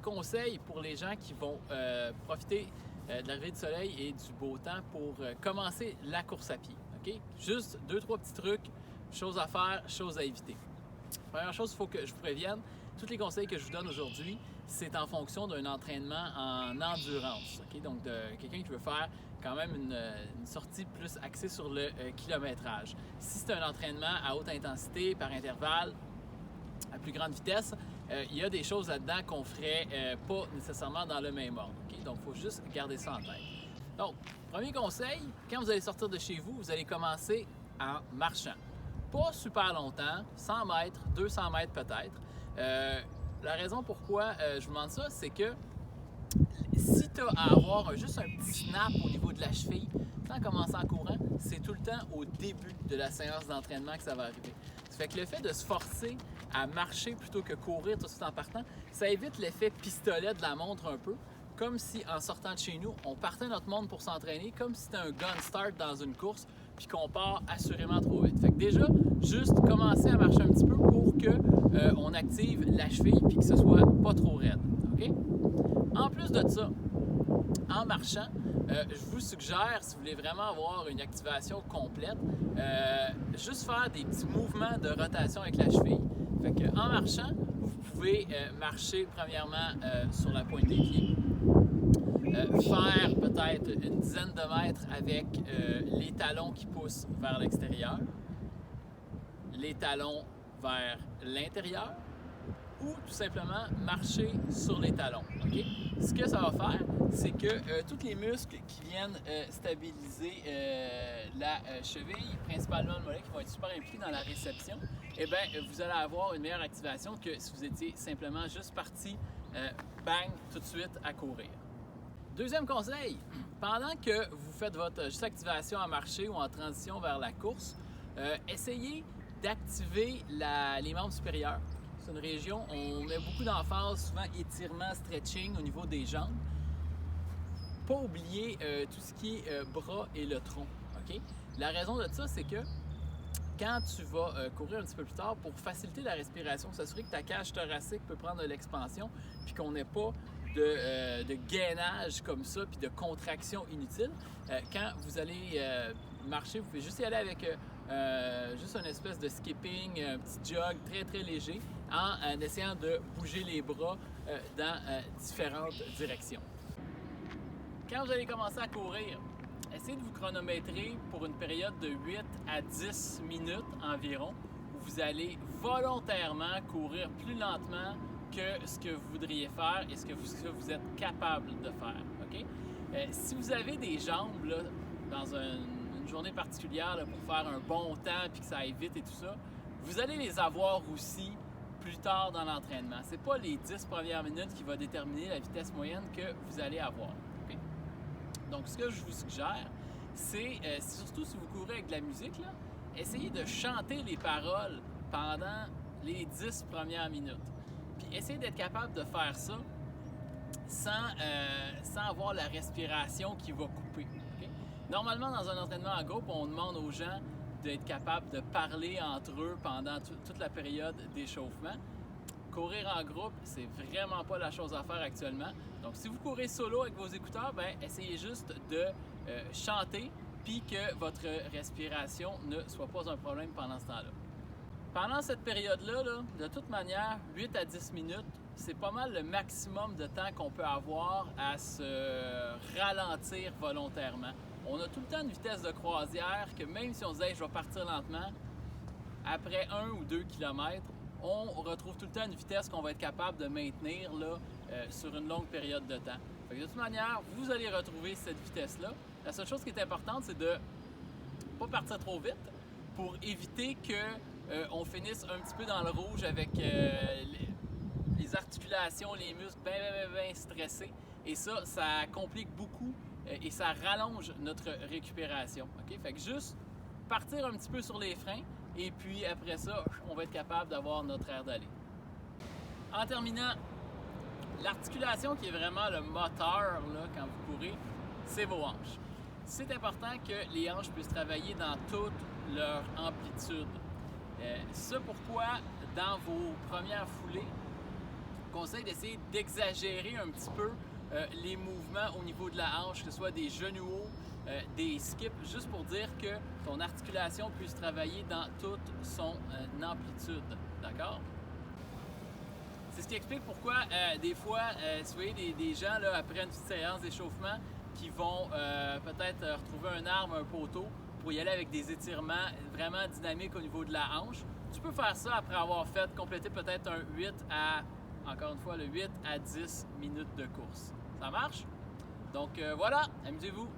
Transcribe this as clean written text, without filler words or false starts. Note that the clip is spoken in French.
quelques conseils pour les gens qui vont profiter de l'arrivée du soleil et du beau temps pour commencer la course à pied. Okay? Juste 2-3 petits trucs, choses à faire, choses à éviter. Première chose, il faut que je vous prévienne, tous les conseils que je vous donne aujourd'hui, c'est en fonction d'un entraînement en endurance. Okay? Donc, de quelqu'un qui veut faire quand même une sortie plus axée sur le kilométrage. Si c'est un entraînement à haute intensité, par intervalle, à plus grande vitesse, il y a des choses là-dedans qu'on ne ferait pas nécessairement dans le même ordre. Okay? Donc, il faut juste garder ça en tête. Donc, premier conseil, quand vous allez sortir de chez vous, vous allez commencer en marchant. Pas super longtemps, 100 mètres, 200 mètres peut-être. La raison pourquoi je vous demande ça, c'est que si tu as à avoir juste un petit snap au niveau de la cheville, en commençant en courant, c'est tout le temps au début de la séance d'entraînement que ça va arriver. Ça fait que le fait de se forcer à marcher plutôt que courir tout de suite en partant, ça évite l'effet pistolet de la montre un peu, comme si en sortant de chez nous, on partait notre montre pour s'entraîner, comme si c'était un gun start dans une course, puis qu'on part assurément trop vite. Fait que déjà, juste commencer à marcher un petit peu pour qu'on active la cheville puis que ce soit pas trop raide. Okay? En plus de ça, en marchant, je vous suggère, si vous voulez vraiment avoir une activation complète, juste faire des petits mouvements de rotation avec la cheville. Fait que, en marchant, vous pouvez marcher premièrement sur la pointe des pieds, faire peut-être une dizaine de mètres avec les talons qui poussent vers l'extérieur, les talons vers l'intérieur, ou tout simplement marcher sur les talons. Okay? Ce que ça va faire, c'est que tous les muscles qui viennent stabiliser la cheville, principalement le mollet, qui vont être super impliqués dans la réception, eh bien, vous allez avoir une meilleure activation que si vous étiez simplement juste parti, bang, tout de suite à courir. Deuxième conseil, pendant que vous faites votre juste activation en marché ou en transition vers la course, essayez d'activer les membres supérieurs. C'est une région où on met beaucoup d'emphase, souvent étirement, stretching au niveau des jambes. Pas oublier tout ce qui est bras et le tronc. Okay? La raison de ça, c'est que quand tu vas courir un petit peu plus tard, pour faciliter la respiration, s'assurer que ta cage thoracique peut prendre de l'expansion, puis qu'on n'ait pas de gainage comme ça, puis de contraction inutile. Quand vous allez marcher, vous pouvez juste y aller avec juste une espèce de skipping, un petit jog très très léger, en essayant de bouger les bras dans différentes directions. Quand vous allez commencer à courir, essayez de vous chronométrer pour une période de 8 à 10 minutes environ, où vous allez volontairement courir plus lentement que ce que vous voudriez faire et ce que vous êtes capable de faire. Okay? Si vous avez des jambes là, dans une journée particulière là, pour faire un bon temps et que ça aille vite et tout ça, vous allez les avoir aussi plus tard dans l'entraînement. Ce n'est pas les 10 premières minutes qui va déterminer la vitesse moyenne que vous allez avoir. Okay? Donc, ce que je vous suggère, c'est, surtout si vous courez avec de la musique, là, essayez de chanter les paroles pendant les 10 premières minutes. Puis essayez d'être capable de faire ça sans avoir la respiration qui va couper. Okay? Normalement, dans un entraînement en groupe, on demande aux gens d'être capables de parler entre eux pendant toute la période d'échauffement. Courir en groupe, c'est vraiment pas la chose à faire actuellement. Donc, si vous courez solo avec vos écouteurs, ben, essayez juste de chanter puis que votre respiration ne soit pas un problème pendant ce temps-là. Pendant cette période-là, de toute manière, 8 à 10 minutes, c'est pas mal le maximum de temps qu'on peut avoir à se ralentir volontairement. On a tout le temps une vitesse de croisière que même si on se dit hey, « je vais partir lentement », après 1 ou 2 km, on retrouve tout le temps une vitesse qu'on va être capable de maintenir là, sur une longue période de temps. Fait que de toute manière, vous allez retrouver cette vitesse-là. La seule chose qui est importante, c'est de ne pas partir trop vite pour éviter qu'on finisse un petit peu dans le rouge avec les articulations, les muscles bien stressés. Et ça complique beaucoup et ça rallonge notre récupération. Okay? Fait que juste partir un petit peu sur les freins et puis après ça, on va être capable d'avoir notre air d'aller. En terminant, l'articulation qui est vraiment le moteur là, quand vous courez, c'est vos hanches. C'est important que les hanches puissent travailler dans toute leur amplitude. C'est pourquoi, dans vos premières foulées, on conseille d'essayer d'exagérer un petit peu les mouvements au niveau de la hanche, que ce soit des genoux hauts, des skips, juste pour dire que ton articulation puisse travailler dans toute son amplitude. D'accord? C'est ce qui explique pourquoi des fois, si vous voyez des gens là, après une petite séance d'échauffement qui vont peut-être retrouver un arbre, un poteau, pour y aller avec des étirements vraiment dynamiques au niveau de la hanche. Tu peux faire ça après avoir complété peut-être un 8 à, encore une fois, le 8 à 10 minutes de course. Ça marche? Donc voilà, amusez-vous!